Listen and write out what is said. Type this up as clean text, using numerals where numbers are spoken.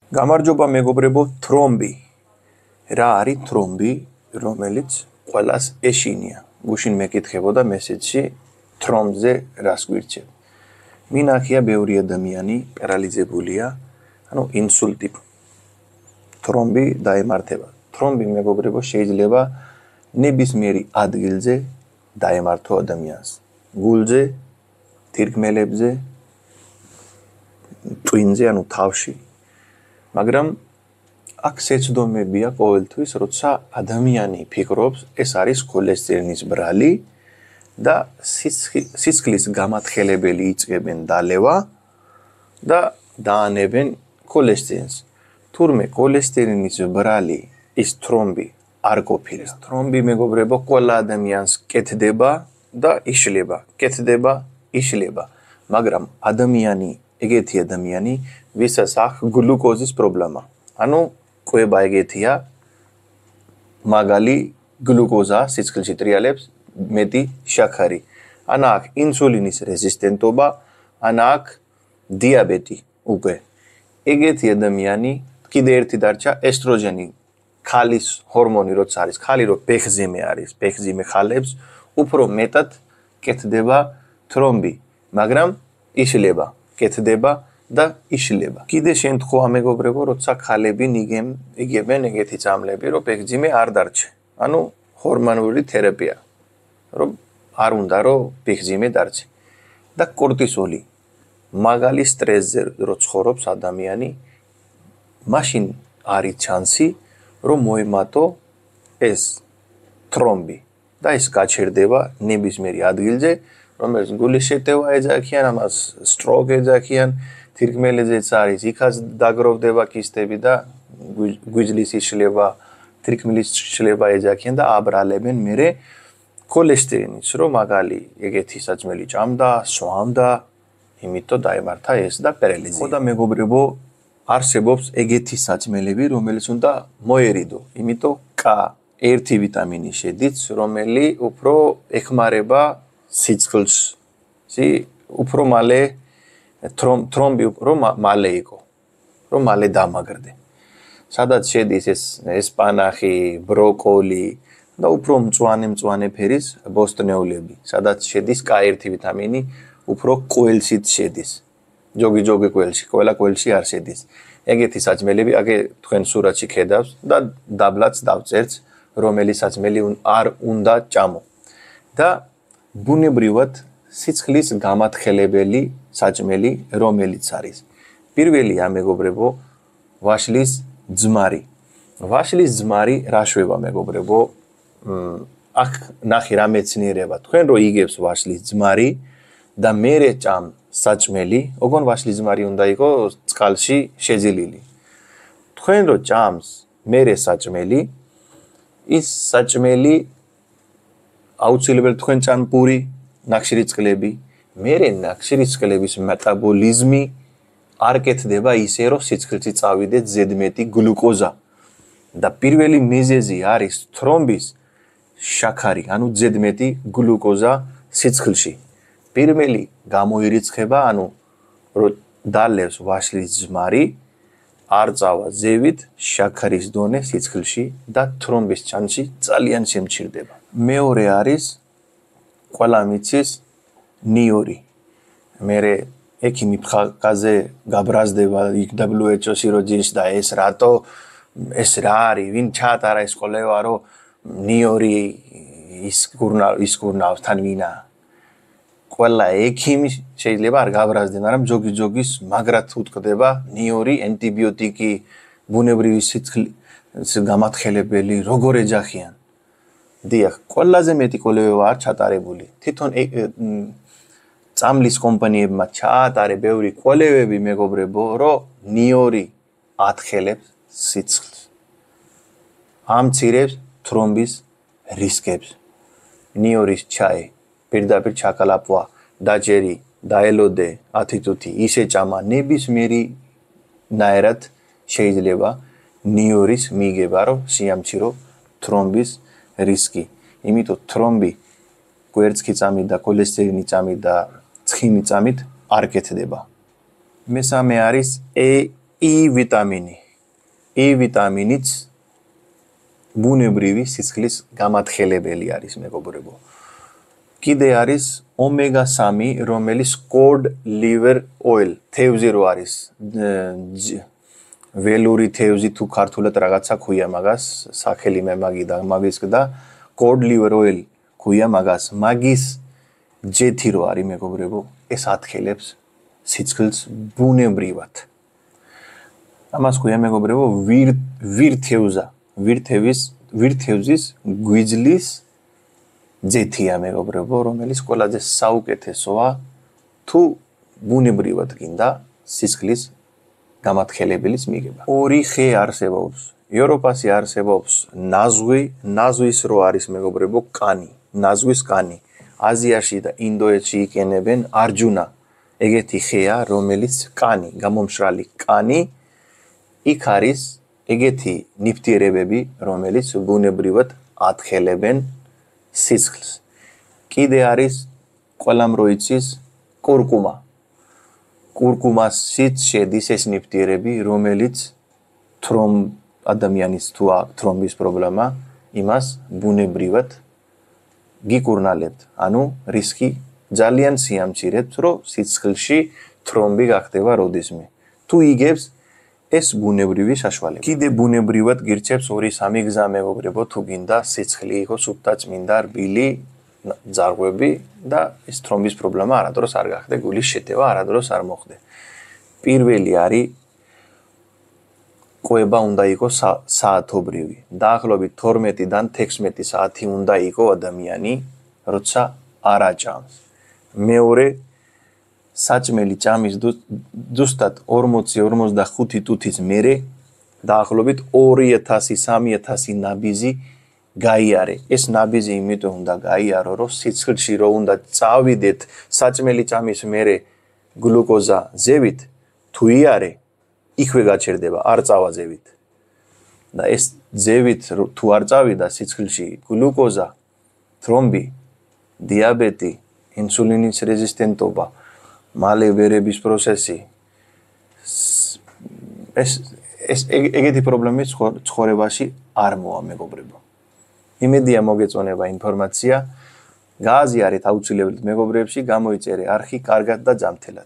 გამარჯობა მეგობრებო, თრომბი. რა არის თრომბი, რომელიც ყველას ეშინია? გუშინ მეკითხებოდა მესეჯში თრომბზე რას გვირჩევ. მინახია ბევრი ადამიანი პარალიზებულია, ინსულტი. თრომბი დაემართება. თრომბი მეგობრებო შეიძლება ნებისმიერი ადგილზე დაემართო ადამიანს. გულზე, თირკმელებზე, ტვინზე, თავში. მაგრამ აქ შეცდომებია ყოველთვის, როცა ადამიანი ფიქრობს, ეს არის ქოლესტერინის ბრალი და სისხლის გამათხელებელი იწყებენ დალევა და დაანებენ ქოლესტერინს. თურმე ქოლესტერინის ბრალი ის თრომბი არ ყოფილა. თრომბი მეგობრებო ყველა ადამიანს კეთდება და იშლება. კეთდება, იშლება. მაგრამ ეგეთი ადამიანი ვისაც აქვს გლუკოზის პრობლემა. კვება ეგეთია, მაგალი გლუკოზა სისხლში ტრიალებს მეტი შაქარი. აქვს ინსულინის რეზისტენტობა, აქვს დიაბეტი უკვე. ეგეთი ადამიანი კიდე ერთი დარჩა ესტროჯენი, ქალის ჰორმონი როცა არის, ქალი რო ფეხზიმე არის, ფეხზიმე ხალებს უფრო მეტად კეთდება თრომბი, მაგრამ იშლება, კეთდება და იშლება. კიდე შემთხვევა მეგობრებო, როცა ქალები იგებენ ეგეთი წამლები, რომ ფეხძიმე არ დარჩე. ჰორმონული თერაპია. რომ არ უნდა რომ ფეხძიმე დარჩე. და კორტიზოლი. მაგალი სტრესზე რო ცხოვრობს ადამიანი, მაშინ არის შანსი, რომ მოემატო ეს თრომბი და ეს გაჩერდება ნებისმიერ ადგილზე, რომელიც გულის შეტევა ეძახიან, ამას სტროკ ეძახიან. თირკმელზეც არის, იქაც დაგროვდება კისტები და გვიძლის იშლება, თირკმლის შლება ეძახიან და აბრალებენ მერე ქოლესტერინს, რომ მაგალი ეგეთი საჭმელი ჭამდა, სვამდა, იმიტომ დაემართა ეს და პარალიზი. ხო და მეგობრებო, არსებობს ეგეთი საჭმელები, რომელიც უნდა მოერიდო, იმიტომ K1 ვიტამინი შედის, რომელიც უფრო ეხმარება სიცხლს, უფრო მალე თრომბი რომ მალე იყო, რომ მალე დამაგრდე. სადაც შედის ეს ესპანახი, ბროკოლი და უფრო მწვანე ფერის ბოსტნეულები, სადაც შედის K1 ვიტამინი, უფრო ყველშიც შედის. ჯოგი ყველში, ყველა ყველში არ შედის. ეგეთი საჭმელები, თქვენ სურათში ხედავს და დაბლაც დავწერთ, რომელი საჭმელი არ უნდა ჭამო. და ბუნებრივად სიცხლის გამათხელებელი საჭმელი, რომელიც არის. პირველია მეგობრებო, ვაშლის ძმარი. ვაშლის ძმარი რა შვება მეგობრებო? აქ ნახე რა მეცნიერება. თქვენ რო იგებს ვაშლის ძმარი და მერე ჭამ საჭმელი, ოღონ ვაშლის ძმარი უნდა იყოს წყალში შეძილილი. თქვენ რო ჭამს მერე საჭმელი, ის საჭმელი აუცილებლად თქვენ ჭამ პური, ნახშირი წყლები, მერე ნახშირი წყლების მეტაბოლიზმი არ კეთდება ისე, რომ სიცხლში წავიდეთ ზედმეტი გლუკოზა. და პირველი მიზეზი არის თრომბის შაქარი, ზედმეტი გლუკოზა სიცხლში. პირველი გამოირიცხება, რომ დალევს ვაშლის ძმარი, არ წავა ზევით შაქარის დონე სიცხლში და თრომბის ჩანსი ძალიან შემცირდება. მეორე არის ყველა მიცის ნიორი. მერე ექიმი ფხაზე გაბრაზდება WHO-ში რო ჯის და ეს რატო ეს რა არის, ვინ ჩაატარა ეს კვლევა, რომ ნიორი ის გურნავს თან ვინა. ყველა ექიმი შეიძლება არ გაბრაზდნენ, მაგრამ ჯოგის მაგრად უტყდება ნიორი, ანტიბიოტიკი, ბუნებრივი სიცხლის გამათხელებელი, როგორ ეძახიან. დიახ, ყველაზე მეტი კვლევა არ ჩატარებული. თვითონ წამლის კომპანიებმა ჩაატარე ბევრი კვლევები მეგობრებო, რომ ნიორი ათხელებს სიცხლს. ამცირებს თრომბის რისკებს. ნიორის ჩაი, პირდაპირ ჩაკალაპვა, დაჭერი, დაელოდე, 10 წუთი ისე ჭამა, ნებისმიერი ნაირად შეიძლება ნიორის მიიღება, რომ შეამცირო თრომბის რისკი. იმიტომ თრომბი გვერდსკი წამით და ქოლესტერინი წამით და ცხიმი წამით არ კეთდება. მესამე არის E ვიტამინი. E ვიტამინიც ბუნებრივი სისხლის გამათხელებელი არის, მეგობრებო. კიდე არის ომეგა-3, რომელიც cod liver oil, თევზი რო არის, ველური თევზი თუ ქართულად რაღაცა ქვია მაგას, სახელი მე მაგიდა მაგისკდა, cod liver oil ქვია მაგას, მაგის ჯეთი რო არის, მეგობრებო, ეს ათხელებს სისხლს ბუნებრივად. ამას ქვია, მეგობრებო, ვირთევზის გვიძლის ჯეთია, მეგობრებო, რომელიც ყველაზე საუკეთესოა თუ ბუნებრივად გინდა სისხლის გამათხელებლის მიღება. ორი ხე არსებობს. ევროპაში არსებობს ნაზვის რო არის, მეგობრებო, კანი, ნაზვის კანი. აზიაში და ინდოეთში იყენებენ არჯუნა. ეგეთი ხეა, რომელიც კანი, გამომშრალი კანი, იქ არის ეგეთი ნივთიერებები, რომელიც ბუნებრივად ათხელებენ სისხლს. კიდე არის ყველამ რო იცის კურკუმა. კურკუმაშიც შედის ეს ნივთიერები, რომელიც ადამიანის თუ აქვს თრომბის პრობლემა, იმას ბუნებრივად გიკურნალებთ. ანუ რისკი ძალიან სიამცირეთ, რომ სისხლში თრომბი გახდება როდისმე. თუ იგებს ეს ბუნებრივი საშუალება. კიდე ბუნებრივად გირჩევს 2-3 გზა, მეგობრებო, თუ გინდა სიცხლე იყოს სუფთა წმინდა რბილი ძარღვები და ეს თრომბის პრობლემა არადროს არ გახდე, გულის შეტევა არადროს არ მოხდე. პირველი არის ყובה უნდა იყოს საათობრივი. დაახლოებით 12-დან 16 საათი უნდა იყოს ადამიანი, როცა არ აჭამს. მეორე საჭმელი ჭამის ზუსტად 40-45 წუთის მერე დაახლოებით 2000-3000 ნაბიჯი გაიარე. ეს ნაბიჯი იმიტომ უნდა გაიარო, რომ სისხლში რო უნდა წავიდეთ საჭმელი ჭამის მერე გლუკოზა ზევით, თუ იარე, იქვე გაჩერდება, არ წავა ზევით. და ეს ზევით თუ არ წავიდა სისხლში გლუკოზა, თრომბი, დიაბეტი, ინსულინის რეზისტენტობა, მალე ვერების პროცესი, ეს ეგეთი პრობლემები ცხოვრებაში არ მოვა, მეგობრებო. იმედია მოგეწონება ინფორმაცია, გააზიარეთ აუცილებლად მეგობრებში, გამოიწერე არხი კარგად და ჯანმრთელად.